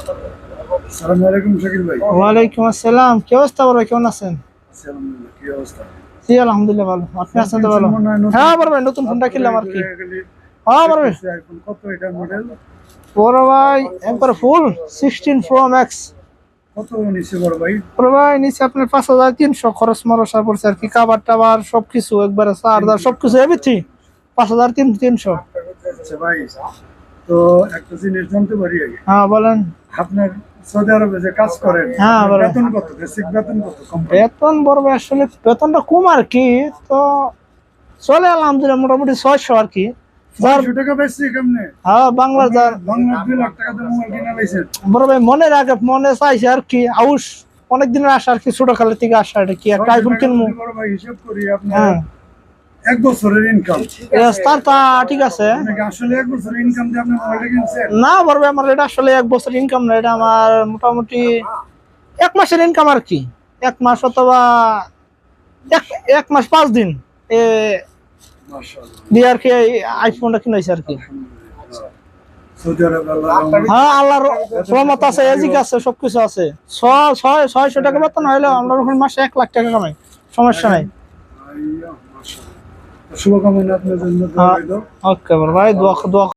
আসসালামু আলাইকুম শাকিল ভাই। ওয়ালাইকুম আসসালাম। কি অবস্থা বড় ভাই, কেমন আছেন? আলহামদুলিল্লাহ, কি অবস্থা? জি আলহামদুলিল্লাহ ভালো। আপনি আছেন তো ভালো? মনে হয় নতুন হ্যাঁ বড় ভাই, নতুন ফোনটা কিনলাম আর কি। হ্যাঁ বড় ভাই। আইফোন কত এটা মডেল? বড় ভাই একবার ফুল 16 প্রো ম্যাক্স। কত নিচে বড় ভাই? বড় ভাই নিচে আপনার 5300 খরচ মরসা পড়ছে আর কি, কাবার টাবার সবকিছু একবারে চার্জার সবকিছু এভরিথিং 5300। আচ্ছা ভাই, তো একটা জিনিস জানতে পারি আগে, হ্যাঁ বলেন। আপনার সৌদি আরবে যে কাজ করেন, হ্যাঁ আপনার বড় ভাই। বেতন কত? বেসিক বেতন কত কোম্পানি? বেতন বড় ভাই আসলে বেতনটা কম আর কি, তো চলে আলহামদুলিল্লাহ মোটামুটি 600 আর কি। 600 টাকা বেসিক কেমনে? হ্যাঁ বাংলার যার বাংলা 2 লাখ টাকা দিয়ে মোবাইল কিনা লাইছেন? বড় ভাই মনে রাখে, মনে চাইছে আর কি, আউস অনেক দিনের আশা আর কি, ছোট কালের থেকে আসা এটা কি একটা 600 আইফোন টাকা কিনবো। যদি বড় ভাই হিসাব করি, আপনার হ্যাঁ এক বছরের ইনকাম, তার তা ঠিক আছে। নাকি আসলে এক বছরের ইনকাম দিয়ে আপনি মোবাইলটা কিনছেন? না বড় ভাই, আমার এটা আসলে এক বছর ইনকাম না, এটা আমার মোটামুটি 1 মাসের ইনকাম আর কি। 1 মাস অথবা এক 1 মাস 5 দিন এ মাশাআল্লাহ, দিয়ে আর কি আইফোনটা কিনেছে আর কি। আলহামদুলিল্লাহ। সৌদি আরবে আল্লাহর রহমতে হ্যাঁ আল্লাহর রহমত আছে, এজিক আছে, সবকিছু আছে। 600 টাকা বেতন হইলে আমরা ওখানে মাসে 1 লাখ টাকা কামাই, সমস্যা নাই। আইয়া, মাশাআল্লাহ। শুভকামনা আপনার জন্য, দোয়া রইলো। ওকে বড় ভাই, দোয়া দোয়া